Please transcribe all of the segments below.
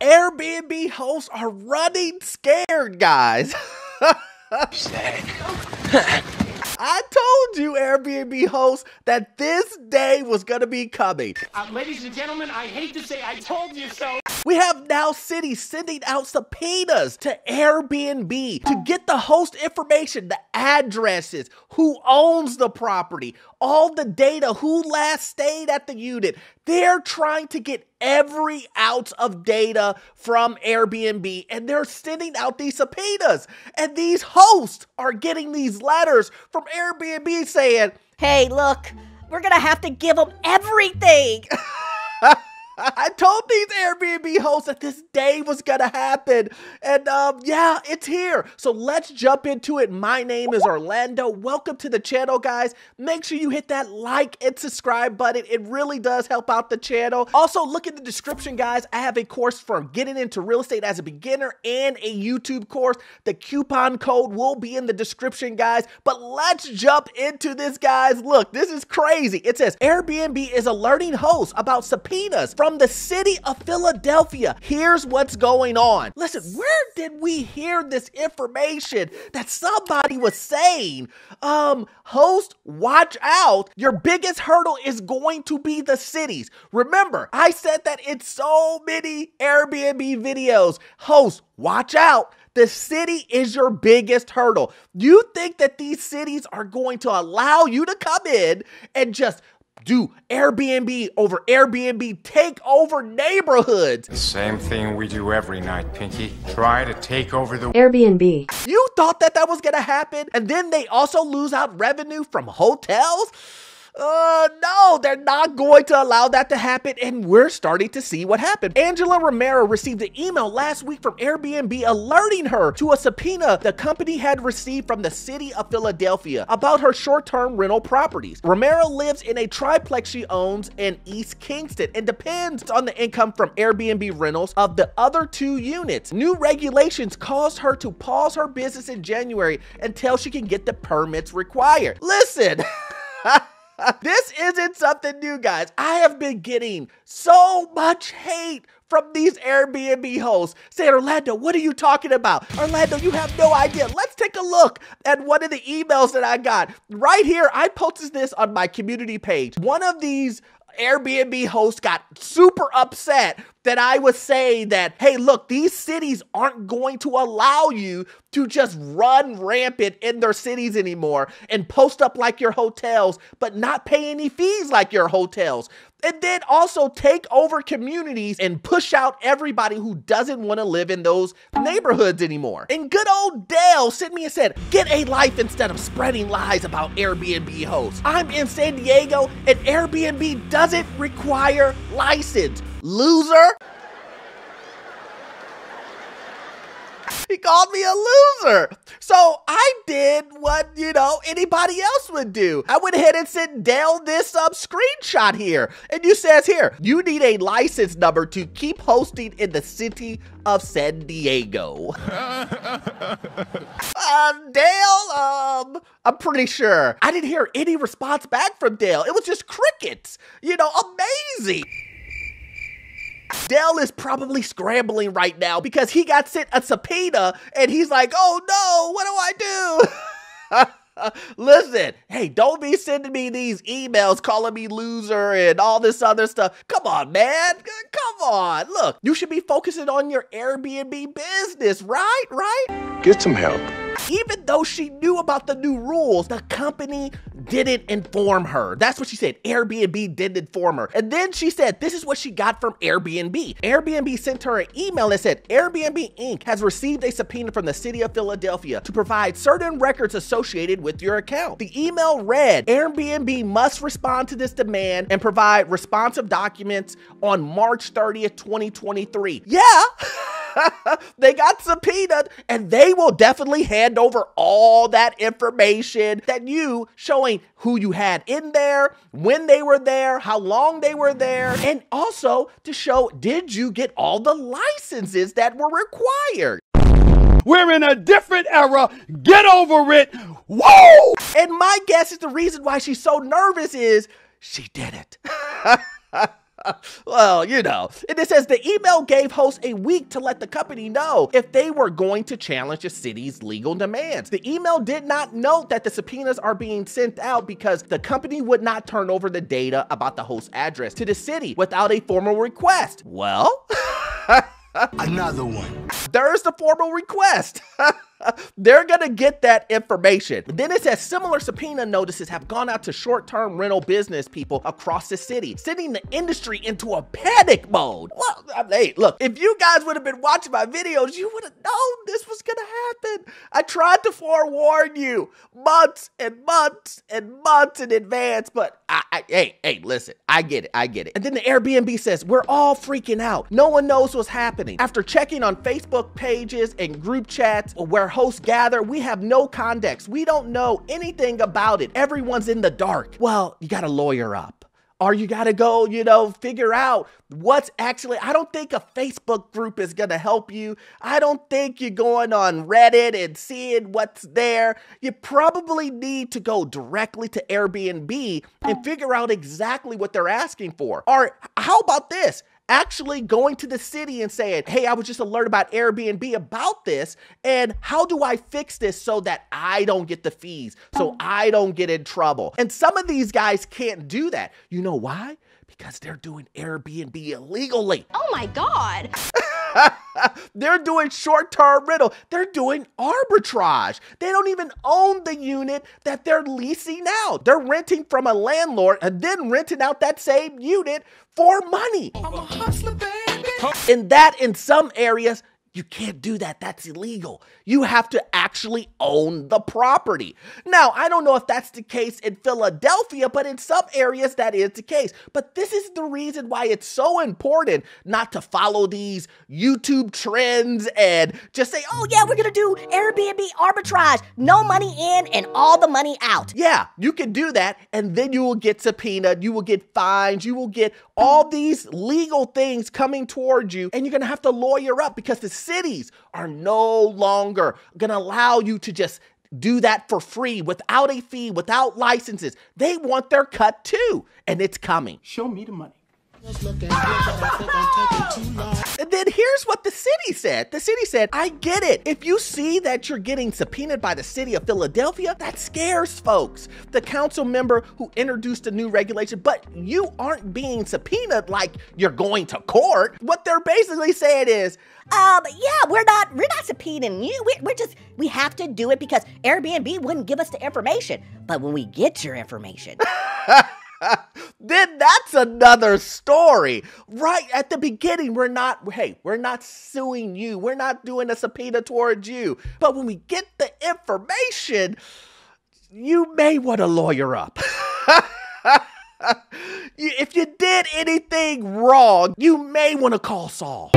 Airbnb hosts are running scared, guys. I told you, Airbnb hosts, that this day was going to be coming. Ladies and gentlemen, I hate to say I told you so. We have now cities sending out subpoenas to Airbnb to get the host information, the addresses, who owns the property, all the data, who last stayed at the unit. They're trying to get every ounce of data from Airbnb, and they're sending out these subpoenas. And these hosts are getting these letters from Airbnb saying, "Hey, look, we're gonna have to give them everything." I told these Airbnb hosts that this day was gonna happen, and yeah, it's here. So let's jump into it. My name is Orlando. Welcome to the channel, guys. Make sure you hit that like and subscribe button. It really does help out the channel. Also, look in the description, guys. I have a course for getting into real estate as a beginner and a YouTube course. The coupon code will be in the description, guys. But let's jump into this, guys. Look, this is crazy. It says Airbnb is alerting hosts about subpoenas from the city of Philadelphia. Here's what's going on. Listen, where did we hear this information that somebody was saying, host, watch out. Your biggest hurdle is going to be the cities. Remember, I said that in so many Airbnb videos. Host, watch out. The city is your biggest hurdle. You think that these cities are going to allow you to come in and just do Airbnb over Airbnb, take over neighborhoods? The same thing we do every night, Pinky. Try to take over the Airbnb. You thought that that was gonna happen, and then they also lose out revenue from hotels? No, they're not going to allow that to happen, and we're starting to see what happened. Angela Romero received an email last week from Airbnb alerting her to a subpoena the company had received from the city of Philadelphia about her short-term rental properties. Romero lives in a triplex she owns in East Kingston and depends on the income from Airbnb rentals of the other 2 units. New regulations caused her to pause her business in January until she can get the permits required. Listen. This isn't something new, guys. I have been getting so much hate from these Airbnb hosts saying, Orlando, what are you talking about? Orlando, you have no idea. Let's take a look at one of the emails that I got. Right here, I posted this on my community page. One of these Airbnb hosts got super upset that I was saying that, hey, look, these cities aren't going to allow you to just run rampant in their cities anymore and post up like your hotels, but not pay any fees like your hotels. And then also take over communities and push out everybody who doesn't want to live in those neighborhoods anymore. And good old Dale sent me and said, get a life instead of spreading lies about Airbnb hosts. I'm in San Diego and Airbnb doesn't require license. Loser. He called me a loser. So I did what, anybody else would do. I went ahead and sent Dale this screenshot here. And you says here, you need a license number to keep hosting in the city of San Diego. Dale, I'm pretty sure. I didn't hear any response back from Dale. It was just crickets. Amazing. Dale is probably scrambling right now because he got sent a subpoena and he's like, oh no, what do I do? Listen, hey, don't be sending me these emails calling me loser and all this other stuff. Come on, man. Come on. Look, you should be focusing on your Airbnb business, right? Get some help. Even though she knew about the new rules, the company didn't inform her. That's what she said. Airbnb didn't inform her. And then she said, this is what she got from Airbnb. Airbnb sent her an email that said, Airbnb Inc. has received a subpoena from the city of Philadelphia to provide certain records associated with your account. The email read, Airbnb must respond to this demand and provide responsive documents on March 30th, 2023. Yeah. They got subpoenaed and they will definitely hand over all that information that you showing who you had in there, when they were there, how long they were there, and also to show, did you get all the licenses that were required? We're in a different era. Get over it. Whoa! And my guess is the reason why she's so nervous is she did it. Well, you know, and it says the email gave hosts a week to let the company know if they were going to challenge the city's legal demands. The email did not note that the subpoenas are being sent out because the company would not turn over the data about the host address to the city without a formal request. Well, another one. there's the formal request. They're gonna get that information. Then it says similar subpoena notices have gone out to short-term rental business people across the city, sending the industry into a panic mode. Well, hey, look, if you guys would have been watching my videos, you would have known this was gonna happen. I tried to forewarn you months and months and months in advance, but hey, listen, I get it. And then the Airbnb says, we're all freaking out. No one knows what's happening. After checking on Facebook pages and group chats where hosts gather, we have no context. We don't know anything about it. Everyone's in the dark. Well, you gotta lawyer up. Or you gotta go, you know, figure out what's actually, I don't think a Facebook group is gonna help you. I don't think you're going on Reddit and seeing what's there. You probably need to go directly to Airbnb and figure out exactly what they're asking for. Or how about this? Actually going to the city and saying, hey, I was just alerted about Airbnb about this, and how do I fix this so that I don't get the fees, so I don't get in trouble? And some of these guys can't do that. You know why? Because they're doing Airbnb illegally. Oh my God. They're doing short-term rental. They're doing arbitrage. They don't even own the unit that they're leasing out. They're renting from a landlord and then renting out that same unit for money. I'm a hustler, baby. And that in some areas, you can't do that. That's illegal. You have to actually own the property. Now, I don't know if that's the case in Philadelphia, but in some areas that is the case. But this is the reason why it's so important not to follow these YouTube trends and just say, Oh yeah, we're gonna do Airbnb arbitrage. No money in and all the money out. yeah, you can do that, and then you will get subpoenaed, you will get fines, you will get all these legal things coming towards you, and you're gonna have to lawyer up because the cities are no longer gonna allow you to just do that for free, without a fee, without licenses. They want their cut too, and it's coming. Show me the money. And then here's what the city said. The city said, I get it. If you see that you're getting subpoenaed by the city of Philadelphia, that scares folks. The council member who introduced a new regulation, but you aren't being subpoenaed like you're going to court. What they're basically saying is, Yeah, we're not subpoenaing you. We have to do it because Airbnb wouldn't give us the information. But when we get your information, then that's another story. Right at the beginning, we're not suing you. We're not doing a subpoena towards you. But when we get the information, you may want to lawyer up. If you did anything wrong, you may want to call Saul.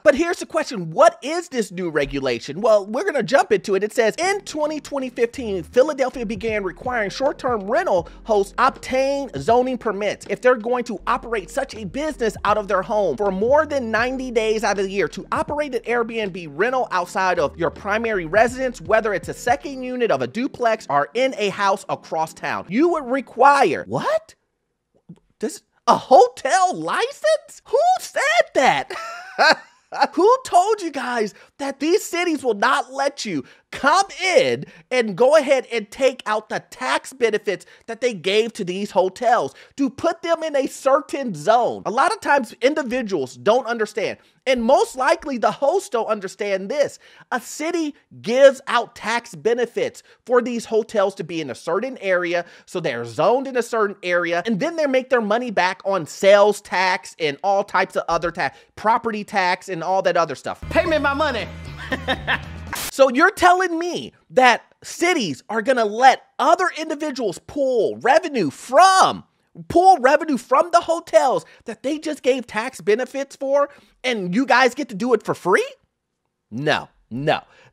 But here's the question, what is this new regulation? Well, we're going to jump into it. It says, in 2015, Philadelphia began requiring short-term rental hosts obtain zoning permits if they're going to operate such a business out of their home for more than 90 days out of the year. To operate an Airbnb rental outside of your primary residence, whether it's a second unit of a duplex or in a house across town, you would require, what? A hotel license? Who said that? Who told you guys that these cities will not let you come in and go ahead and take out the tax benefits that they gave to these hotels to put them in a certain zone? A lot of times individuals don't understand, and most likely the hosts don't understand this. A city gives out tax benefits for these hotels to be in a certain area, so they're zoned in a certain area, and then they make their money back on sales tax and all types of other tax, property tax and all that other stuff. Pay me my money. So you're telling me that cities are gonna let other individuals pull revenue from the hotels that they just gave tax benefits for, and you guys get to do it for free? No.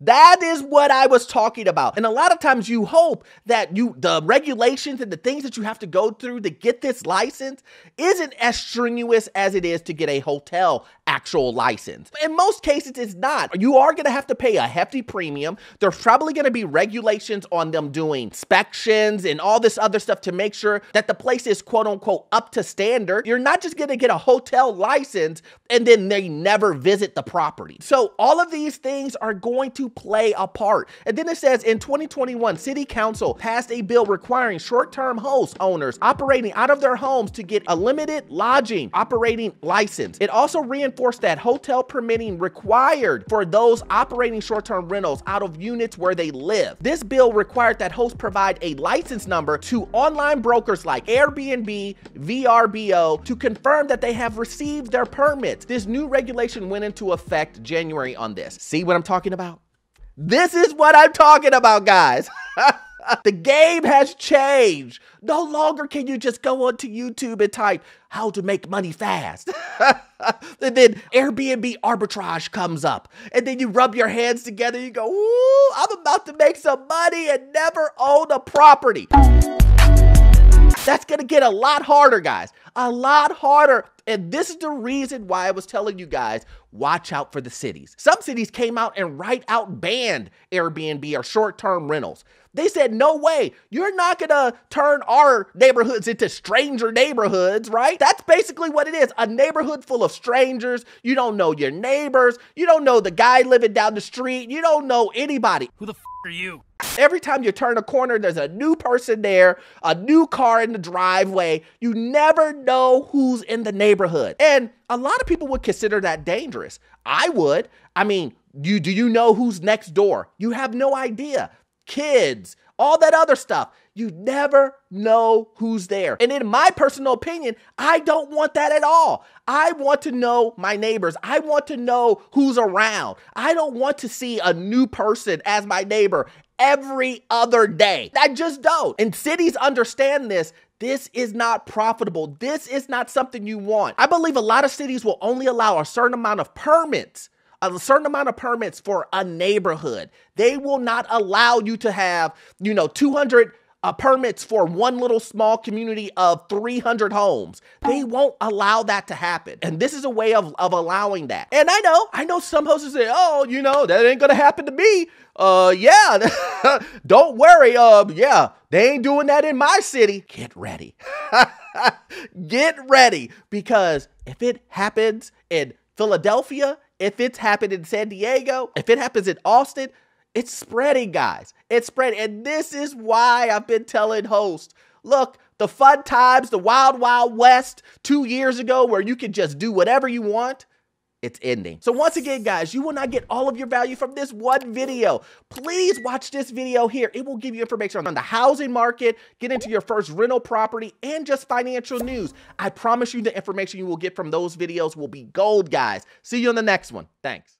That is what I was talking about. And a lot of times you hope that the regulations and the things that you have to go through to get this license isn't as strenuous as it is to get a hotel actual license. In most cases, it's not. You are going to have to pay a hefty premium. There's probably going to be regulations on them doing inspections and all this other stuff to make sure that the place is quote unquote up to standard. You're not just going to get a hotel license and then they never visit the property. So all of these things are going to play a part. And then it says in 2021, City Council passed a bill requiring short-term host owners operating out of their homes to get a limited lodging operating license. It also reinforced that hotel permitting required for those operating short-term rentals out of units where they live. This bill required that hosts provide a license number to online brokers like Airbnb, VRBO to confirm that they have received their permits. This new regulation went into effect January on this. See what I'm talking about? This is what I'm talking about, guys. The game has changed. No longer can you just go onto YouTube and type how to make money fast. And then Airbnb arbitrage comes up. And then you rub your hands together. You go, ooh, I'm about to make some money and never own a property. That's going to get a lot harder, guys. A lot harder. And this is the reason why I was telling you guys, watch out for the cities. Some cities came out and right out banned Airbnb or short-term rentals. They said, no way, you're not going to turn our neighborhoods into stranger neighborhoods, right? That's basically what it is. A neighborhood full of strangers. You don't know your neighbors. You don't know the guy living down the street. You don't know anybody. Who the f are you? Every time you turn a corner, there's a new person there, a new car in the driveway. You never know who's in the neighborhood. And a lot of people would consider that dangerous. I would. I mean, do you know who's next door? You have no idea. Kids, all that other stuff. You never know who's there. And in my personal opinion, I don't want that at all. I want to know my neighbors. I want to know who's around. I don't want to see a new person as my neighbor every other day. I just don't. And cities understand this. This is not profitable. This is not something you want. I believe a lot of cities will only allow a certain amount of permits for a neighborhood. They will not allow you to have, 200 permits for one little small community of 300 homes. They won't allow that to happen. And this is a way of allowing that. And I know some hosts say, oh, that ain't gonna happen to me. Yeah, don't worry. Yeah, they ain't doing that in my city. Get ready. Get ready, because if it happens in Philadelphia, if it's happened in San Diego, if it happens in Austin, it's spreading, guys. It's spreading. And this is why I've been telling hosts, look, the fun times, the wild, wild west 2 years ago where you can just do whatever you want, it's ending. So once again, guys, you will not get all of your value from this one video. Please watch this video here. It will give you information on the housing market, get into your first rental property, and just financial news. I promise you the information you will get from those videos will be gold, guys. See you on the next one. Thanks.